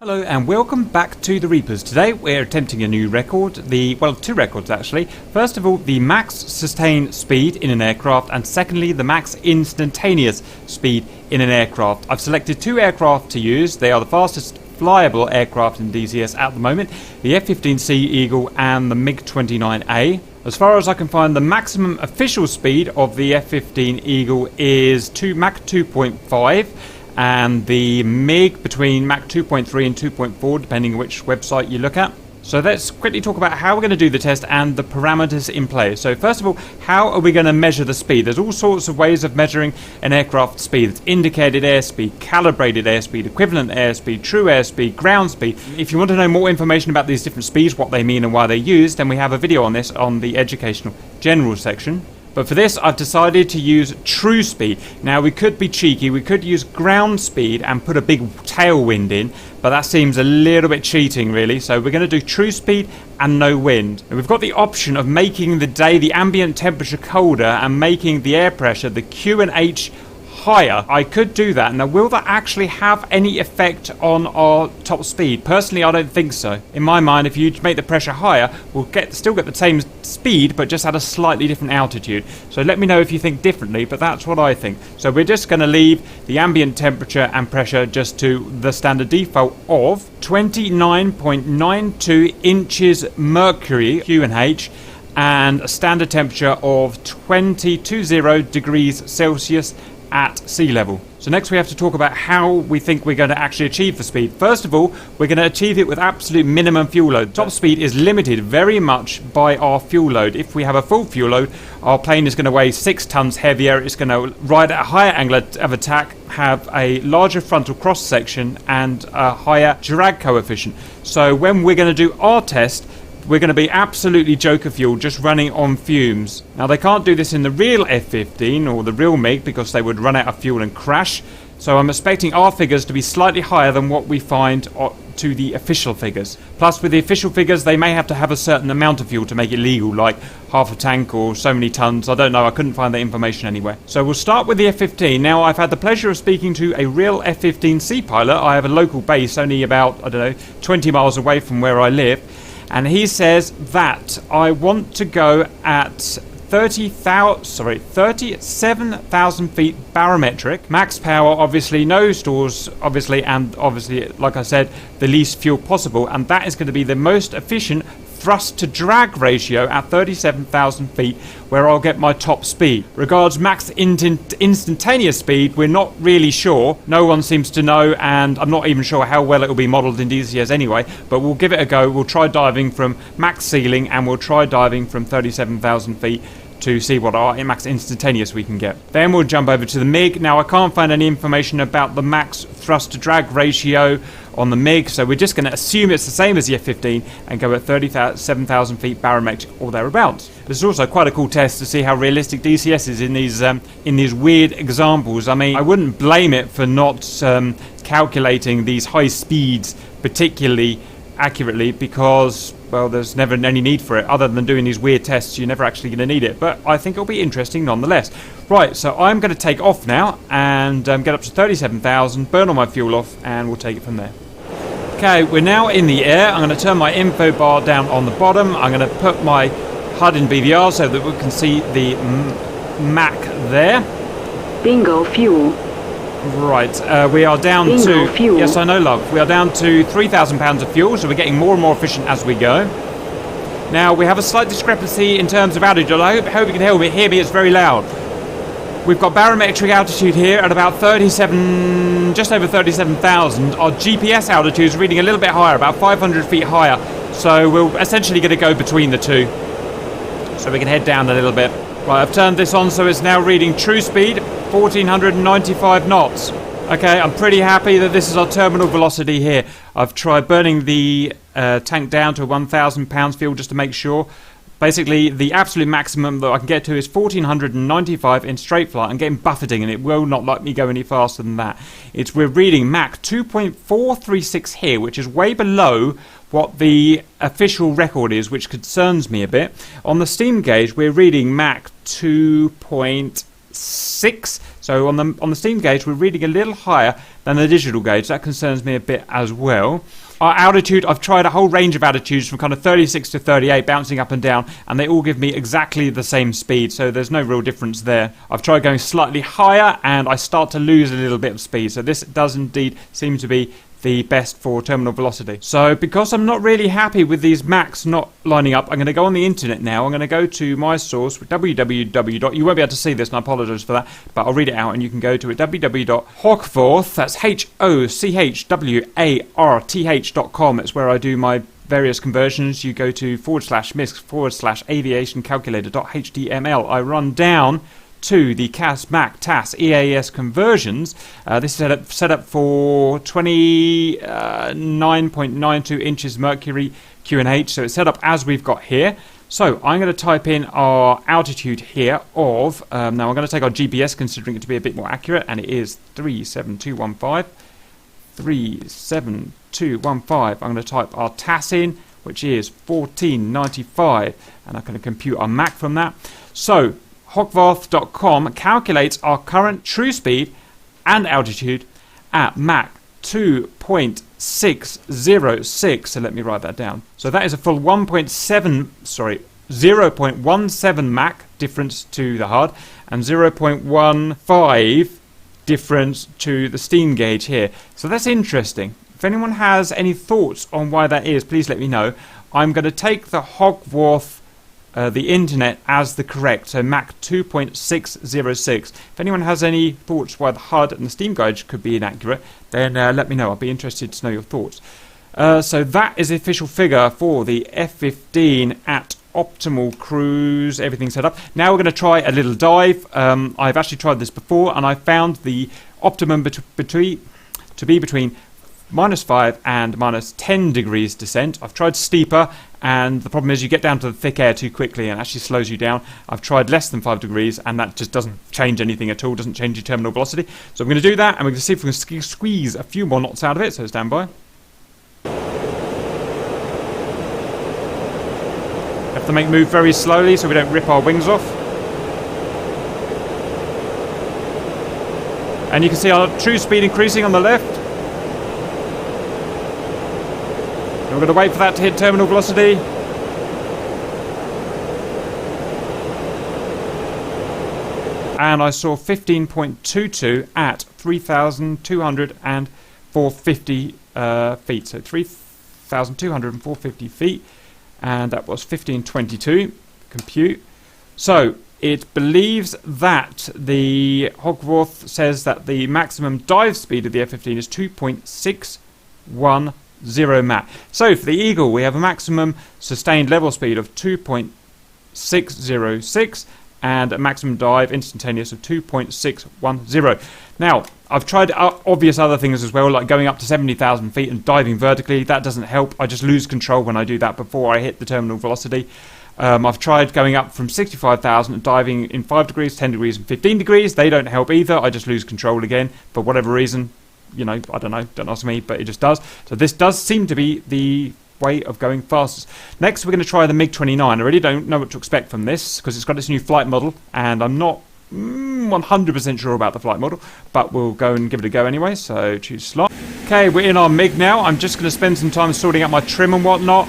Hello and welcome back to the Reapers. Today we're attempting a new record, two records actually. First of all, the max sustained speed in an aircraft, and secondly the max instantaneous speed in an aircraft. I've selected two aircraft to use. They are the fastest flyable aircraft in DCS at the moment, the F-15C Eagle and the MiG-29A. As far as I can find, the maximum official speed of the F-15 Eagle is Mach 2.5. and the MiG between Mach 2.3 and 2.4 depending on which website you look at. So let's quickly talk about how we're going to do the test and the parameters in play. So first of all, how are we going to measure the speed? There's all sorts of ways of measuring an aircraft speed. It's indicated airspeed, calibrated airspeed, equivalent airspeed, true airspeed, ground speed. If you want to know more information about these different speeds, what they mean and why they're used, then we have a video on this on the educational general section. But for this, I've decided to use true speed. Now, we could be cheeky. We could use ground speed and put a big tailwind in, but that seems a little bit cheating, really. So we're going to do true speed and no wind. And we've got the option of making the ambient temperature colder and making the air pressure, the Q and H, higher. I could do that. Now, will that actually have any effect on our top speed? Personally, I don't think so. In my mind, if you make the pressure higher, we'll still get the same speed, but just at a slightly different altitude. So let me know if you think differently, but that's what I think. So we're just going to leave the ambient temperature and pressure just to the standard default of 29.92 inches mercury, Q and H, and a standard temperature of 20 degrees Celsius at sea level. So next we have to talk about how we think we're going to actually achieve the speed. First of all, we're going to achieve it with absolute minimum fuel load. Top speed is limited very much by our fuel load. If we have a full fuel load, our plane is going to weigh 6 tons heavier. It's going to ride at a higher angle of attack, have a larger frontal cross section and a higher drag coefficient. So when we're going to do our test, we're going to be absolutely joker fuel, just running on fumes. Now, they can't do this in the real F-15 or the real MiG because they would run out of fuel and crash. So I'm expecting our figures to be slightly higher than what we find to the official figures. Plus, with the official figures, they may have to have a certain amount of fuel to make it legal, like half a tank or so many tons. I don't know. I couldn't find that information anywhere. So we'll start with the F-15. Now, I've had the pleasure of speaking to a real F-15C pilot. I have a local base only about, 20 miles away from where I live. And he says that I want to go at 37,000 feet barometric. Max power, obviously, no stores, obviously, and obviously, like I said, the least fuel possible. And that is going to be the most efficient thrust to drag ratio at 37,000 feet, where I'll get my top speed. Regards max instantaneous speed, we're not really sure. No one seems to know, and I'm not even sure how well it will be modelled in DCS anyway, but we'll give it a go. We'll try diving from max ceiling, and we'll try diving from 37,000 feet to see what our max instantaneous we can get. Then we'll jump over to the MiG. Now, I can't find any information about the max thrust to drag ratio on the MiG, so we're just going to assume it's the same as the F-15 and go at 37,000 feet barometric or thereabouts. This is also quite a cool test to see how realistic DCS is in these weird examples. I mean, I wouldn't blame it for not calculating these high speeds particularly accurately because, well, there's never any need for it. Other than doing these weird tests, you're never actually going to need it. But I think it'll be interesting nonetheless. Right, so I'm going to take off now and get up to 37,000, burn all my fuel off, and we'll take it from there. Okay, we're now in the air. I'm going to turn my info bar down on the bottom. I'm going to put my HUD in BVR so that we can see the Mac there. Bingo fuel. Right, we are down Bingo to... fuel. Yes, I know, love. We are down to 3,000 pounds of fuel, so we're getting more and more efficient as we go. Now, we have a slight discrepancy in terms of altitude. I hope you can hear me. It's very loud. We've got barometric altitude here at about just over 37,000. Our GPS altitude is reading a little bit higher, about 500 feet higher. So we're essentially going to go between the two. So we can head down a little bit. Right, I've turned this on so it's now reading true speed, 1,495 knots. Okay, I'm pretty happy that this is our terminal velocity here. I've tried burning the tank down to 1,000 pounds fuel just to make sure. Basically, the absolute maximum that I can get to is 1,495 in straight flight. I'm getting buffeting, and it will not let me go any faster than that. We're reading Mach 2.436 here, which is way below what the official record is, which concerns me a bit. On the steam gauge, we're reading Mach 2.6 2.6. So on the steam gauge, we're reading a little higher than the digital gauge. That concerns me a bit as well. Our altitude, I've tried a whole range of altitudes from kind of 36 to 38, bouncing up and down, and they all give me exactly the same speed, so there's no real difference there. I've tried going slightly higher, and I start to lose a little bit of speed, so this does indeed seem to be the best for terminal velocity. So because I'm not really happy with these Macs not lining up, I'm going to go on the internet now. I'm going to go to my source, www. You won't be able to see this, and I apologise for that, but I'll read it out, and you can go to it, www.hochwarth, that's HOCHWARTH.com. It's where I do my various conversions. You go to /misc/aviation-calculator.html. I run down to the CAS, MAC, TAS, EAS conversions. This is set up for 29.92 inches mercury QNH, so it's set up as we've got here. So I'm going to type in our altitude here of, now I'm going to take our GPS considering it to be a bit more accurate, and it is 37215. 37215. I'm going to type our TAS in, which is 1495, and I'm going to compute our MAC from that. So Hochwarth.com calculates our current true speed and altitude at Mach 2.606. So let me write that down. So that is a full 0.17 Mach difference to the HUD and 0.15 difference to the steam gauge here. So that's interesting. If anyone has any thoughts on why that is, please let me know. I'm going to take the Hochwarth the internet as the correct, so Mach 2.606. If anyone has any thoughts why the HUD and the steam gauge could be inaccurate, then let me know. I'll be interested to know your thoughts. So that is the official figure for the F-15 at optimal cruise, everything set up. Now we're going to try a little dive. I've actually tried this before, and I found the optimum to be between -5 and -10 degrees descent. I've tried steeper, and the problem is you get down to the thick air too quickly and actually slows you down. I've tried less than 5 degrees, and that just doesn't change anything at all, doesn't change your terminal velocity. So I'm going to do that, and we're going to see if we can squeeze a few more knots out of it, so stand by. Have to move very slowly so we don't rip our wings off. And you can see our true speed increasing on the left. We're going to wait for that to hit terminal velocity. And I saw 15.22 at 3,204.50 feet. So 3,204.50 feet. And that was 1522. Compute. So it believes that the Hochwarth says that the maximum dive speed of the F-15 is 2.610 Mach. So for the Eagle, we have a maximum sustained level speed of 2.606 and a maximum dive instantaneous of 2.610. Now, I've tried obvious other things as well, like going up to 70,000 feet and diving vertically. That doesn't help. I just lose control when I do that before I hit the terminal velocity. I've tried going up from 65,000 and diving in 5 degrees, 10 degrees and 15 degrees. They don't help either. I just lose control again for whatever reason. You know, I don't know, don't ask me, but it just does. So this does seem to be the way of going fastest. Next, we're going to try the MiG-29. I really don't know what to expect from this because it's got its new flight model, and I'm not 100% sure about the flight model, but we'll go and give it a go anyway, so choose slot. Okay, we're in our MiG now. I'm just going to spend some time sorting out my trim and whatnot.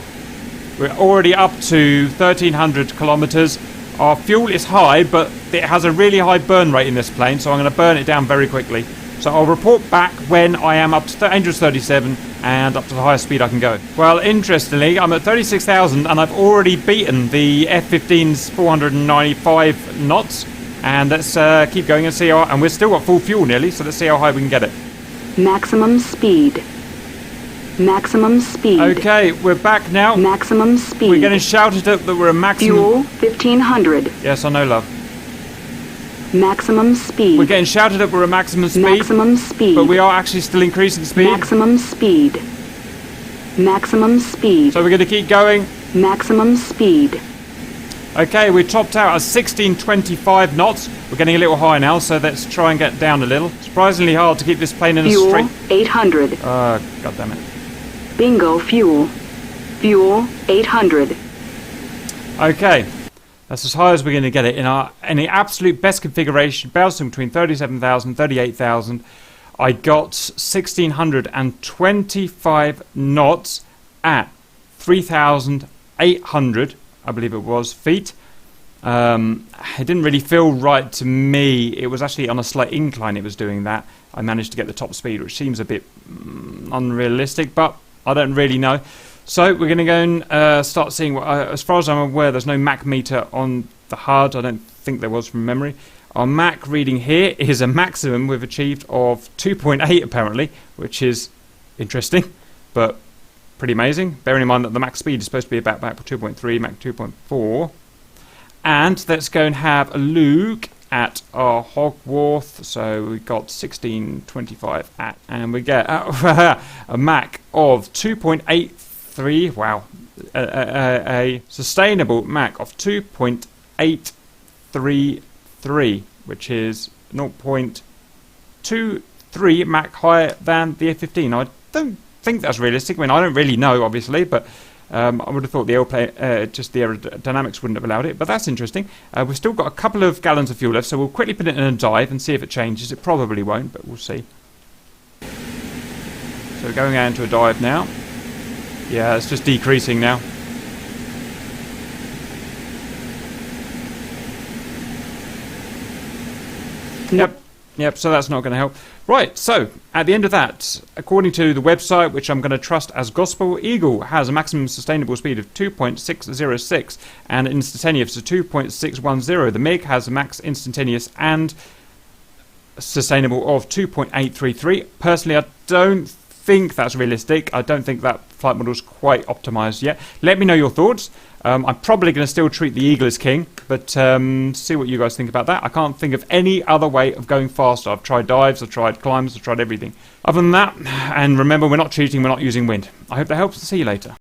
We're already up to 1,300 kilometers. Our fuel is high, but it has a really high burn rate in this plane, so I'm going to burn it down very quickly. So I'll report back when I am up to 137 and up to the highest speed I can go. Well, interestingly, I'm at 36,000 and I've already beaten the F-15's 495 knots. And let's keep going and see how... And we're still got full fuel nearly, so let's see how high we can get it. Maximum speed. Maximum speed. Okay, we're back now. Maximum speed. We're getting shouted at that we're a maximum... Fuel 1500. Yes, I know, love. Maximum speed. We're getting shouted at we're a maximum speed. Maximum speed. But we are actually still increasing speed. Maximum speed. Maximum speed. So we're going to keep going. Maximum speed. Okay, we topped out at 1625 knots. We're getting a little high now, so let's try and get down a little. Surprisingly hard to keep this plane in a straight... Fuel 800. God damn it. Bingo fuel. Fuel 800. Okay, That's as high as we're going to get it in the absolute best configuration, bouncing between 37,000 and 38,000. I got 1,625 knots at 3,800, I believe it was, feet. It didn't really feel right to me. It was actually on a slight incline it was doing that. I managed to get the top speed, which seems a bit unrealistic, but I don't really know. So we're going to go and start seeing, as far as I'm aware, there's no Mach meter on the HUD. I don't think there was from memory. Our Mach reading here is a maximum we've achieved of 2.8 apparently, which is interesting, but pretty amazing. Bearing in mind that the Mach speed is supposed to be about Mach 2.3, Mach 2.4. And let's go and have a look at our Hogwarts. So we got 1625 at, and we get a Mach of 2.83. Wow, a sustainable Mach of 2.833, which is 0.23 Mach higher than the F-15. I don't think that's realistic. I mean, I don't really know, obviously, but I would have thought the just the aerodynamics wouldn't have allowed it, but that's interesting. We've still got a couple of gallons of fuel left, so we'll quickly put it in a dive and see if it changes. It probably won't, but we'll see. So we're going out into a dive now. Yeah, it's just decreasing now. Yep, so that's not going to help. Right, so at the end of that, according to the website, which I'm going to trust as gospel, Eagle has a maximum sustainable speed of 2.606 and instantaneous of 2.610. The MiG has a max instantaneous and sustainable of 2.833. Personally, I don't think that's realistic. I don't think that flight model is quite optimized yet. Let me know your thoughts. I'm probably going to still treat the Eagle as king, but see what you guys think about that. I can't think of any other way of going faster. I've tried dives, I've tried climbs, I've tried everything. Other than that, and remember, we're not cheating, we're not using wind. I hope that helps. See you later.